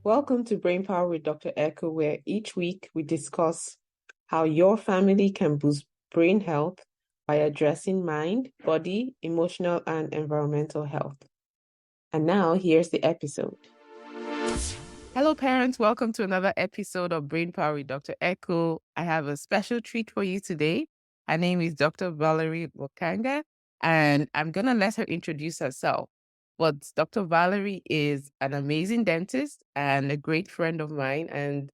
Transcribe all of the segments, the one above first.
Welcome to Brain Power with Dr. Echo, where each week we discuss how your family can boost brain health by addressing mind, body, emotional, and environmental health. And now, here's the episode. Hello, parents. Welcome to another episode of Brain Power with Dr. Echo. I have a special treat for you today. Her name is Dr. Valerie Mukanga, and I'm going to let her introduce herself. But Dr. Valerie is an amazing dentist and a great friend of mine, and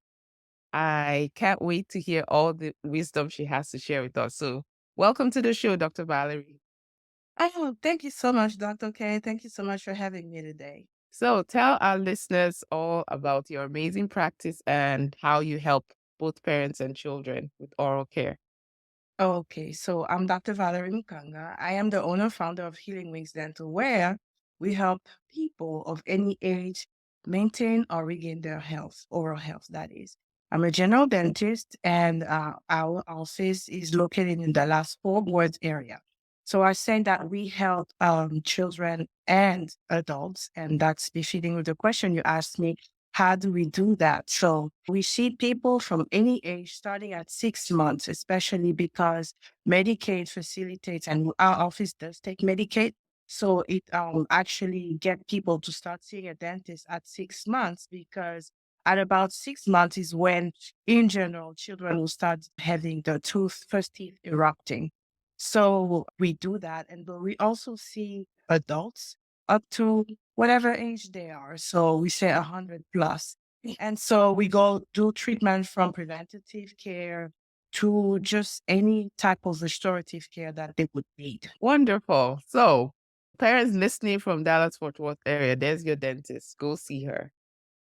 I can't wait to hear all the wisdom she has to share with us. So, welcome to the show, Dr. Valerie. Oh, thank you so much, Dr. K. Thank you so much for having me today. So, tell our listeners all about your amazing practice and how you help both parents and children with oral care. Okay, so I'm Dr. Valerie Mukanga. I am the owner founder of Healing Wings Dental, where we help people of any age maintain or regain their health, oral health, that is. I'm a general dentist, and our office is located in the Dallas Fort Worth area. So I say that we help children and adults, and that's befitting with the question you asked me. How do we do that? So we see people from any age starting at 6 months, especially because Medicaid facilitates, and our office does take Medicaid. So it actually get people to start seeing a dentist at 6 months, because at about 6 months is when, in general, children will start having the first teeth erupting. So we do that. But we also see adults up to whatever age they are. So we say 100 plus. And so we go do treatment from preventative care to just any type of restorative care that they would need. Wonderful. So, parents listening from Dallas Fort Worth area, there's your dentist. Go see her.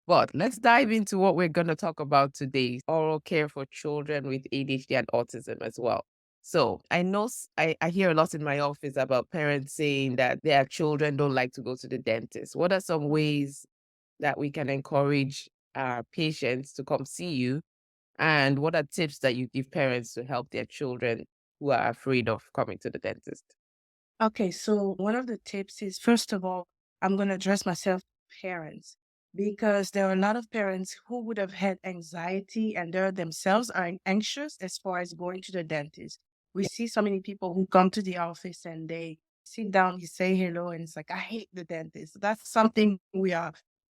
But let's dive into what we're going to talk about today, oral care for children with ADHD and autism as well. So I know I hear a lot in my office about parents saying that their children don't like to go to the dentist. What are some ways that we can encourage our patients to come see you? And what are tips that you give parents to help their children who are afraid of coming to the dentist? Okay, so one of the tips is, first of all, I'm going to address myself parents, because there are a lot of parents who would have had anxiety and they themselves are anxious as far as going to the dentist. We see so many people who come to the office and they sit down, you say hello, and it's like, I hate the dentist. That's something we are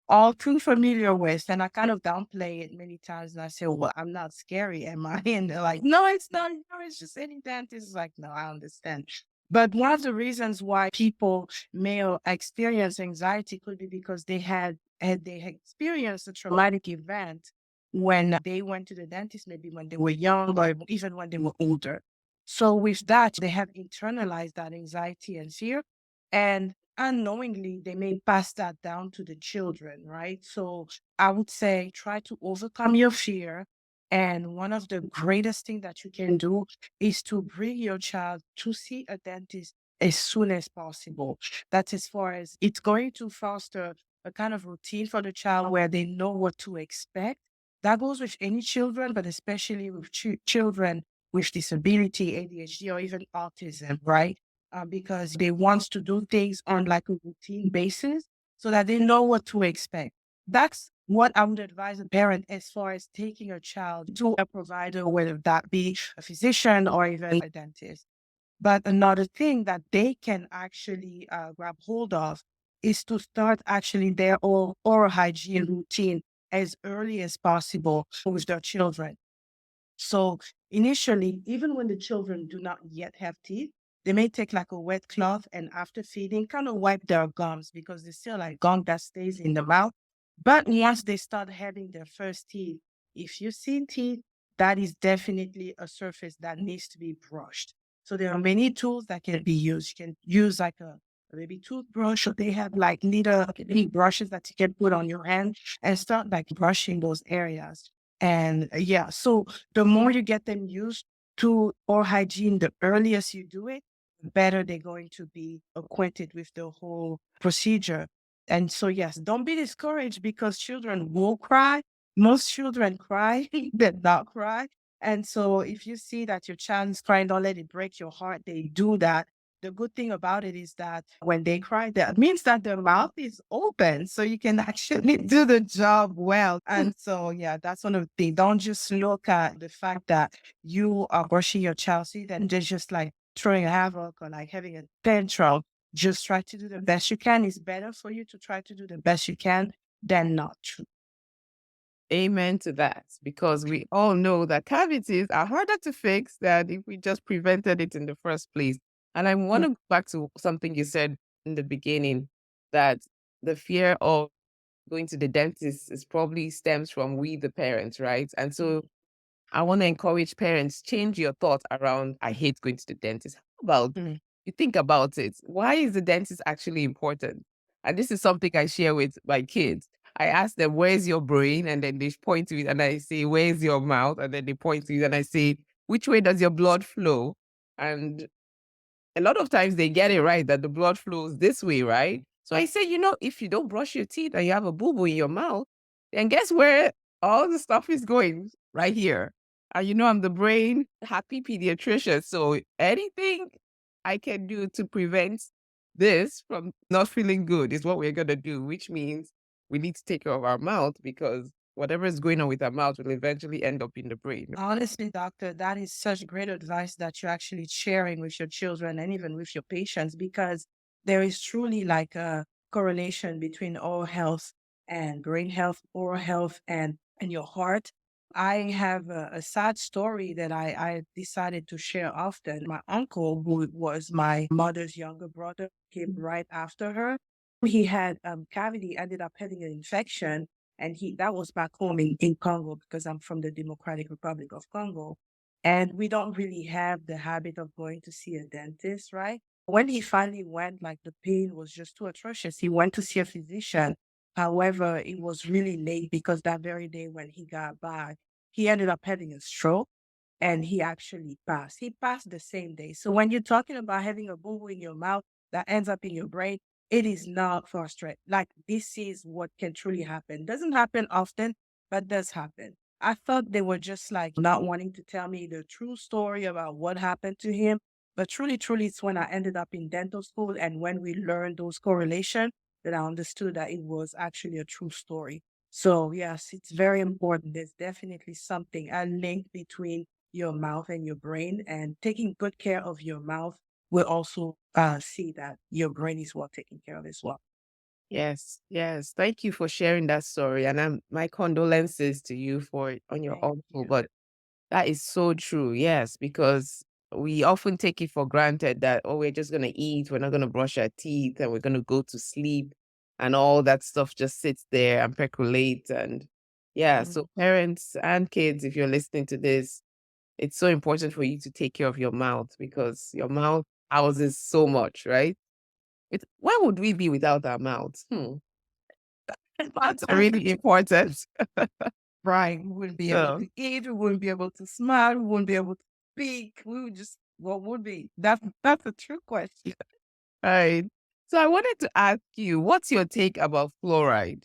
all too familiar with. And I kind of downplay it many times. And I say, well, I'm not scary, am I? And they're like, no, it's not. No, it's just any dentist. It's like, no, I understand. But one of the reasons why people may experience anxiety could be because they had experienced a traumatic event when they went to the dentist, maybe when they were young or even when they were older. So with that, they have internalized that anxiety and fear, and unknowingly they may pass that down to the children, right? So I would say try to overcome your fear. And one of the greatest things that you can do is to bring your child to see a dentist as soon as possible. That's as far as it's going to foster a kind of routine for the child where they know what to expect. That goes with any children, but especially with children with disability, ADHD, or even autism, right? Because they want to do things on like a routine basis so that they know what to expect. That's what I would advise a parent as far as taking a child to a provider, whether that be a physician or even a dentist. But another thing that they can actually grab hold of is to start actually their oral hygiene routine as early as possible with their children. So initially, even when the children do not yet have teeth, they may take like a wet cloth and after feeding, kind of wipe their gums, because there's still like gum that stays in the mouth. But once they start having their first teeth, if you see teeth, that is definitely a surface that needs to be brushed. So there are many tools that can be used. You can use like a baby toothbrush, or they have like little brushes that you can put on your hand and start like brushing those areas. And yeah, so the more you get them used to oral hygiene, the earliest you do it, the better they're going to be acquainted with the whole procedure. And so, yes, don't be discouraged, because children will cry. Most children cry, they not cry. And so if you see that your child is crying, don't let it break your heart. They do that. The good thing about it is that when they cry, that means that their mouth is open. So you can actually do the job well. And so, yeah, that's one of the things. Don't just look at the fact that you are brushing your child's teeth and they're just like throwing a havoc or like having a tantrum. Just try to do the best you can. It's better for you to try to do the best you can than not. Amen to that, because we all know that cavities are harder to fix than if we just prevented it in the first place. And I want to go back to something you said in the beginning, that the fear of going to the dentist is probably stems from we, the parents, right? And so I want to encourage parents, change your thoughts around, I hate going to the dentist. How about Mm. you think about it? Why is the dentist actually important? And this is something I share with my kids. I ask them, where's your brain? And then they point to it and I say, where's your mouth? And then they point to it and I say, which way does your blood flow? And a lot of times they get it right that the blood flows this way, right? So I say, if you don't brush your teeth and you have a boo-boo in your mouth, then guess where all the stuff is going? Right here. And I'm the brain happy pediatrician. So anything I can do to prevent this from not feeling good is what we're going to do, which means we need to take care of our mouth, because whatever is going on with our mouth will eventually end up in the brain. Honestly, doctor, that is such great advice that you're actually sharing with your children and even with your patients, because there is truly like a correlation between oral health and brain health, oral health, and your heart. I have a sad story that I decided to share often. My uncle, who was my mother's younger brother, came right after her. He had cavity, ended up having an infection, and that was back home in Congo, because I'm from the Democratic Republic of Congo. And we don't really have the habit of going to see a dentist, right? When he finally went, like the pain was just too atrocious. He went to see a physician. However, it was really late, because that very day when he got back, he ended up having a stroke and he actually passed. He passed the same day. So when you're talking about having a boo boo in your mouth that ends up in your brain, it is not frustrating. Like, this is what can truly happen. Doesn't happen often, but does happen. I thought they were just like not wanting to tell me the true story about what happened to him. But truly, truly, it's when I ended up in dental school and when we learned those correlations that I understood that it was actually a true story. So, yes, it's very important. There's definitely something, a link between your mouth and your brain, and taking good care of your mouth will also see that your brain is well taken care of as well. Yes, yes. Thank you for sharing that story. And my condolences to you on your Thank uncle. you. But that is so true. Yes, because we often take it for granted that, oh, we're just gonna eat, we're not gonna brush our teeth, and we're gonna go to sleep, and all that stuff just sits there and percolates. And yeah, Mhm. so parents and kids, if you're listening to this, it's so important for you to take care of your mouth, because your mouth houses so much, right? Where would we be without our mouths? Mouths are really important. Right. We wouldn't be able So, to eat. We wouldn't be able to smile. We wouldn't be able to speak. We would just, what would be? That's a true question. right. So I wanted to ask you, what's your take about fluoride?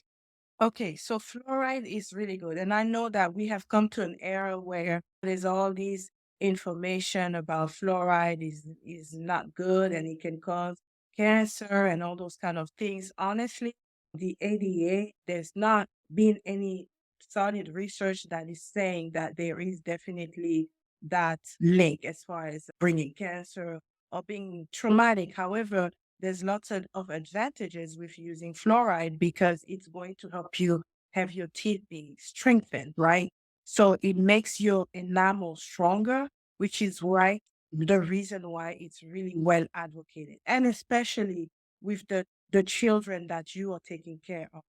Okay, so fluoride is really good. And I know that we have come to an era where there's all these information about fluoride is not good and it can cause cancer and all those kind of things. Honestly, the ADA, there's not been any solid research that is saying that there is definitely that link as far as bringing cancer or being traumatic. However, there's lots of advantages with using fluoride, because it's going to help you have your teeth be strengthened, right? So it makes your enamel stronger, which is why the reason why it's really well advocated. And especially with the children that you are taking care of,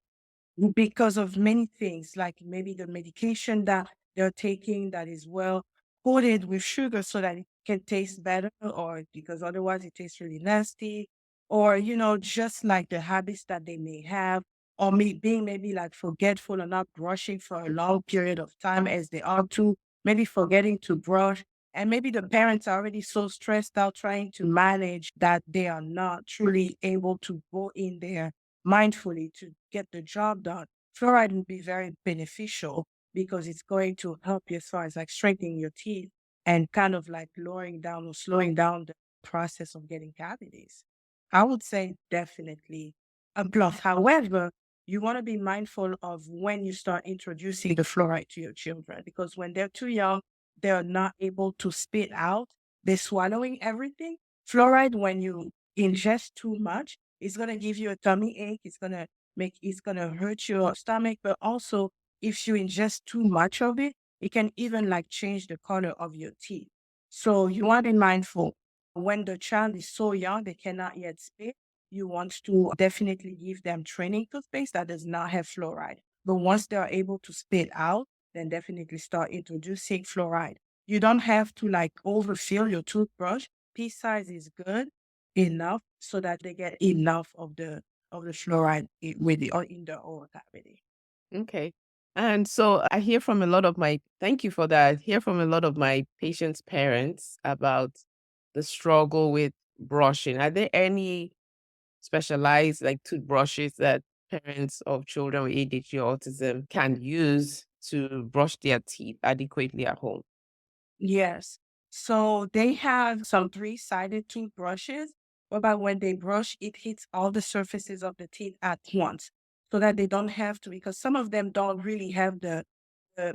because of many things, like maybe the medication that they're taking that is well coated with sugar so that it can taste better, or because otherwise it tastes really nasty, or, just like the habits that they may have, or me being maybe like forgetful or not brushing for a long period of time as they are to, maybe forgetting to brush. And maybe the parents are already so stressed out trying to manage that they are not truly able to go in there mindfully to get the job done. Fluoride would be very beneficial because it's going to help you as far as like strengthening your teeth and kind of like lowering down or slowing down process of getting cavities. I would say definitely a plus. However, you want to be mindful of when you start introducing the fluoride to your children, because when they're too young, they're not able to spit out. They're swallowing everything. Fluoride, when you ingest too much, it's going to give you a tummy ache. It's going to hurt your stomach. But also, if you ingest too much of it, it can even like change the color of your teeth. So you want to be mindful when the child is so young, they cannot yet spit. You want to definitely give them training toothpaste that does not have fluoride. But once they are able to spit out, then definitely start introducing fluoride. You don't have to like overfill your toothbrush. Pea size is good enough so that they get enough of the fluoride with the or in the oral cavity. Okay. And so I hear from a lot of my, thank you for that. I hear from a lot of my patients' parents about the struggle with brushing. Are there any specialized like toothbrushes that parents of children with ADHD or autism can use to brush their teeth adequately at home? Yes. So they have some three-sided toothbrushes, whereby when they brush, it hits all the surfaces of the teeth at once so that they don't have to, because some of them don't really have the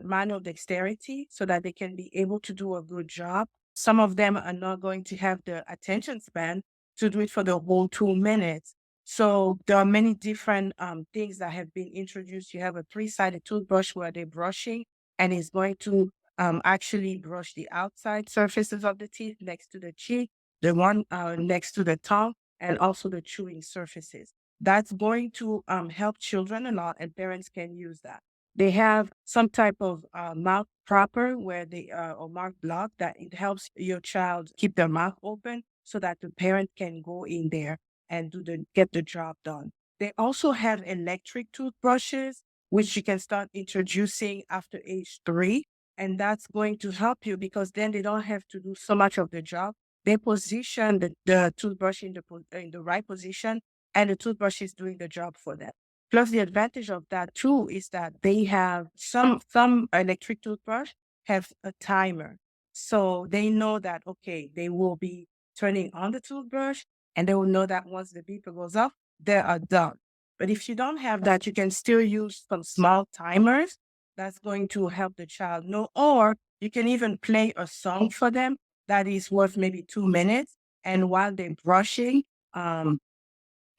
manual dexterity so that they can be able to do a good job. Some of them are not going to have the attention span to do it for the whole 2 minutes. So there are many different things that have been introduced. You have a three-sided toothbrush where they're brushing and it's going to actually brush the outside surfaces of the teeth next to the cheek, the one next to the tongue, and also the chewing surfaces. That's going to help children a lot, and parents can use that. They have some type of mouth proper where they or mouth block that it helps your child keep their mouth open so that the parent can go in there and get the job done. They also have electric toothbrushes, which you can start introducing after age 3, and that's going to help you because then they don't have to do so much of the job. They position the toothbrush in the right position, and the toothbrush is doing the job for them. Plus, the advantage of that too is that they have some electric toothbrush have a timer, so they know that okay, they will be turning on the toothbrush, and they will know that once the beeper goes off, they are done. But if you don't have that, you can still use some small timers that's going to help the child know. Or you can even play a song for them that is worth maybe 2 minutes. And while they're brushing, um,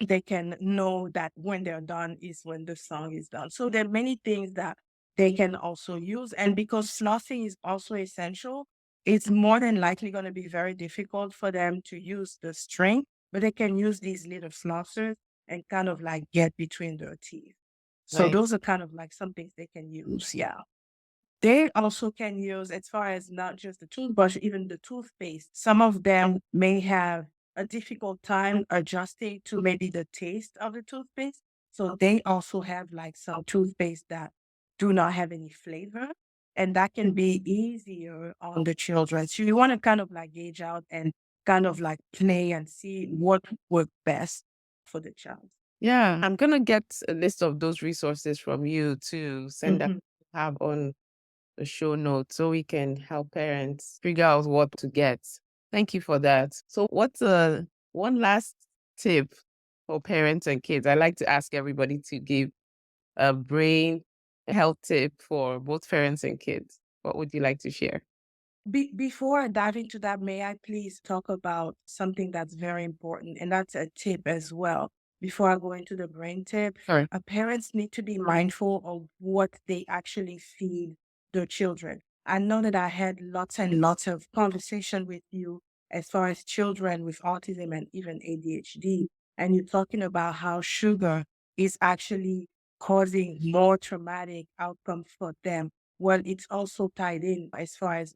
they can know that when they're done is when the song is done. So there are many things that they can also use. And because flossing is also essential, it's more than likely going to be very difficult for them to use the string, but they can use these little flossers and kind of like get between their teeth. So Right. those are kind of like some things they can use. Yeah. They also can use, as far as not just the toothbrush, even the toothpaste. Some of them may have a difficult time adjusting to maybe the taste of the toothpaste. So they also have like some toothpaste that do not have any flavor. And that can be easier on the children. So you want to kind of like gauge out and kind of like play and see what works best for the child. Yeah, I'm gonna get a list of those resources from you to send that Mhm. have on the show notes so we can help parents figure out what to get. Thank you for that. So what's one last tip for parents and kids? I like to ask everybody to give a brain health tip for both parents and kids. What would you like to share? Before I dive into that, may I please talk about something that's very important, and that's a tip as well. Before I go into the brain tip, Sorry. parents need to be mindful of what they actually feed their children. I know that I had lots and lots of conversation with you as far as children with autism and even ADHD, and you're talking about how sugar is actually causing more traumatic outcomes for them. Well, it's also tied in as far as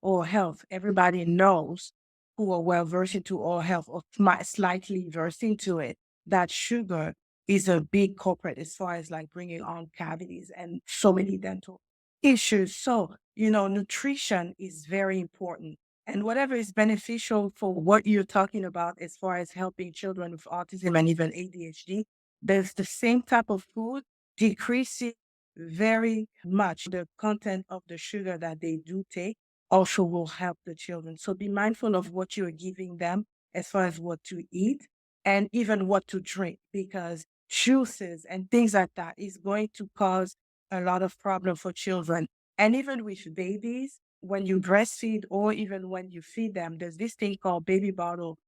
oral health. Everybody knows who are well versed into oral health or slightly versed into it, that sugar is a big culprit as far as like bringing on cavities and so many dental issues. So, nutrition is very important. And whatever is beneficial for what you're talking about as far as helping children with autism and even ADHD, there's the same type of food decreasing very much the content of the sugar that they do take also will help the children. So be mindful of what you're giving them as far as what to eat and even what to drink, because juices and things like that is going to cause a lot of problem for children. And even with babies, when you breastfeed or even when you feed them, there's this thing called baby bottle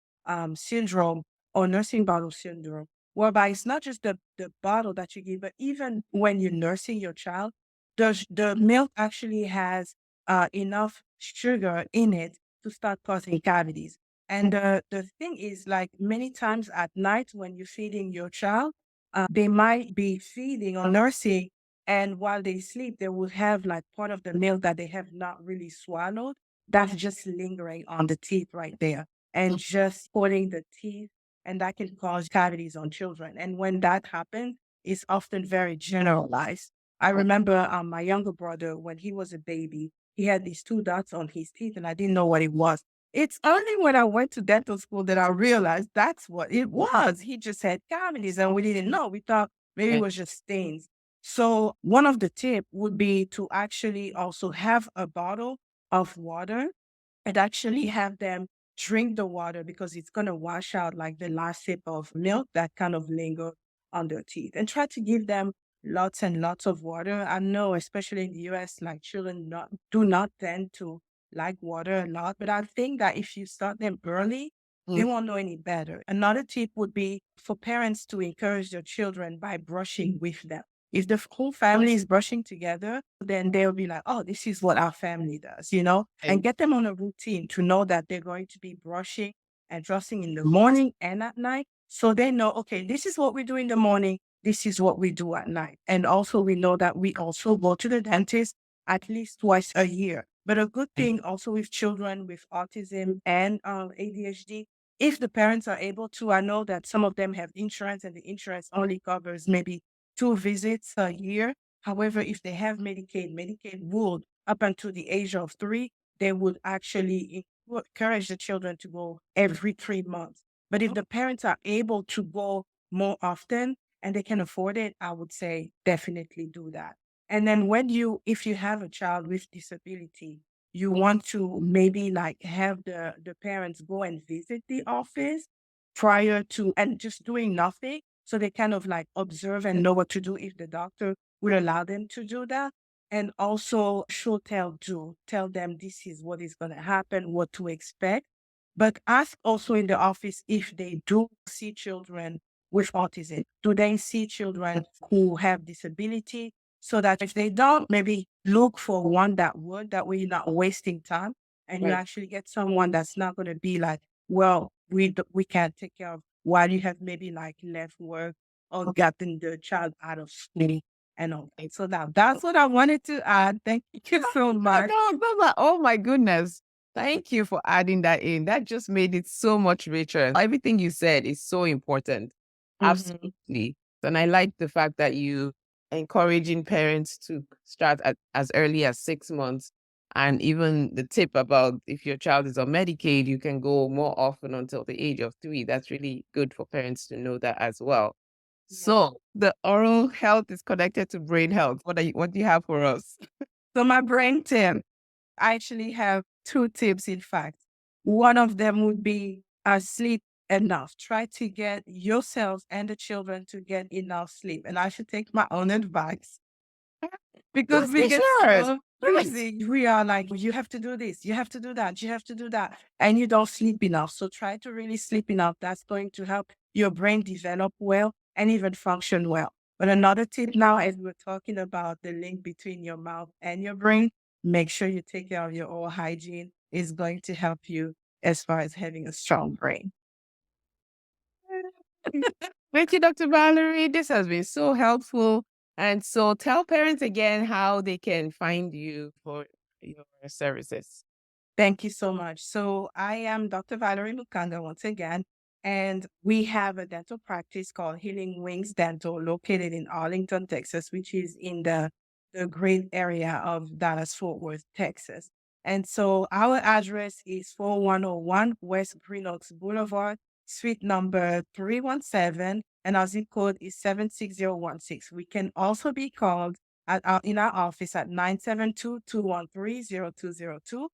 syndrome or nursing bottle syndrome, whereby it's not just the bottle that you give, but even when you're nursing your child, the milk actually has enough sugar in it to start causing cavities. And the thing is, like many times at night when you're feeding your child, they might be feeding or nursing, and while they sleep, they will have like part of the milk that they have not really swallowed that's just lingering on the teeth right there and just putting the teeth, and that can cause cavities on children. And when that happens, it's often very generalized. I remember my younger brother, when he was a baby, he had these two dots on his teeth, and I didn't know what it was. It's only when I went to dental school that I realized that's what it was. He just had cavities and we didn't know. We thought maybe it was just stains. So one of the tip would be to actually also have a bottle of water and actually have them drink the water, because it's going to wash out like the last sip of milk that kind of linger on their teeth, and try to give them lots and lots of water. I know, especially in the US, like children do not tend to like water a lot, but I think that if you start them early, they won't know any better. Another tip would be for parents to encourage their children by brushing with them. If the whole family is brushing together, then they'll be like, oh, this is what our family does, and get them on a routine to know that they're going to be brushing and flossing in the morning and at night. So they know, okay, this is what we do in the morning. This is what we do at night. And also we know that we also go to the dentist at least twice a year. But a good thing also with children with autism and ADHD, if the parents are able to, I know that some of them have insurance and the insurance only covers maybe 2 visits a year. However, if they have Medicaid would, up until the age of 3, they would actually encourage the children to go every 3 months. But if the parents are able to go more often and they can afford it, I would say definitely do that. And then if you have a child with disability, you want to maybe like have the parents go and visit the office prior to, and just doing nothing. So they kind of like observe and know what to do if the doctor would allow them to do that. And also show, tell, do. Tell them this is what is going to happen, what to expect. But ask also in the office if they do see children with autism. Do they see children who have disability? So that if they don't, maybe look for one that would, that way you're not wasting time and you actually get someone that's not going to be like, well, we can't take care of, while you have maybe like left work or gotten the child out of school and all that. So now that's what I wanted to add. Thank you so much. Oh my goodness. Thank you for adding that in. That just made it so much richer. Everything you said is so important. Mhm. Absolutely. And I like the fact that you encouraging parents to start at as early as 6 months. And even the tip about if your child is on Medicaid, you can go more often until the age of 3. That's really good for parents to know that as well. Yeah. So the oral health is connected to brain health. What do you have for us? So my brain tip, I actually have 2 tips, in fact. One of them would be sleep enough. Try to get yourselves and the children to get enough sleep. And I should take my own advice. Because we get so busy. We are like, you have to do this, you have to do that, you have to do that. And you don't sleep enough. So try to really sleep enough. That's going to help your brain develop well and even function well. But another tip now, as we're talking about the link between your mouth and your brain, make sure you take care of your oral hygiene. Is going to help you as far as having a strong brain. Thank you, Dr. Valerie. This has been so helpful. And so tell parents again how they can find you for your services. Thank you so much. So I am Dr. Valerie Mukanga once again, and we have a dental practice called Healing Wings Dental located in Arlington, Texas, which is in the great area of Dallas-Fort Worth, Texas. And so our address is 4101 West Green Oaks Boulevard, suite number 317, and our zip code is 76016. We can also be called in our office at 972-213-0202.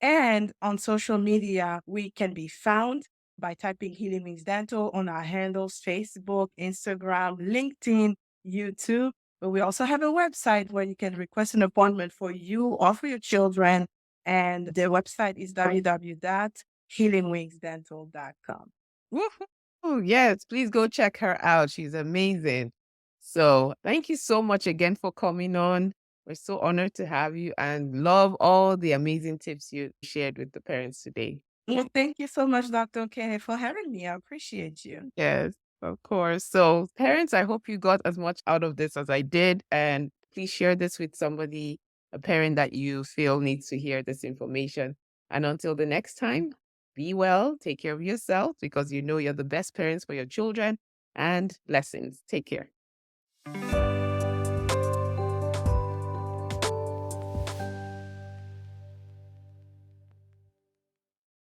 And on social media, we can be found by typing Healing Wings Dental on our handles: Facebook, Instagram, LinkedIn, YouTube. But we also have a website where you can request an appointment for you or for your children. And the website is www.healingwingsdental.com. Woohoo! Yes, please go check her out. She's amazing. So thank you so much again for coming on. We're so honored to have you and love all the amazing tips you shared with the parents today. Well, thank you so much, Dr. Kenny, for having me. I appreciate you. Yes, of course. So, parents, I hope you got as much out of this as I did. And please share this with somebody, a parent that you feel needs to hear this information. And until the next time, be well, take care of yourself because you know you're the best parents for your children, and blessings. Take care.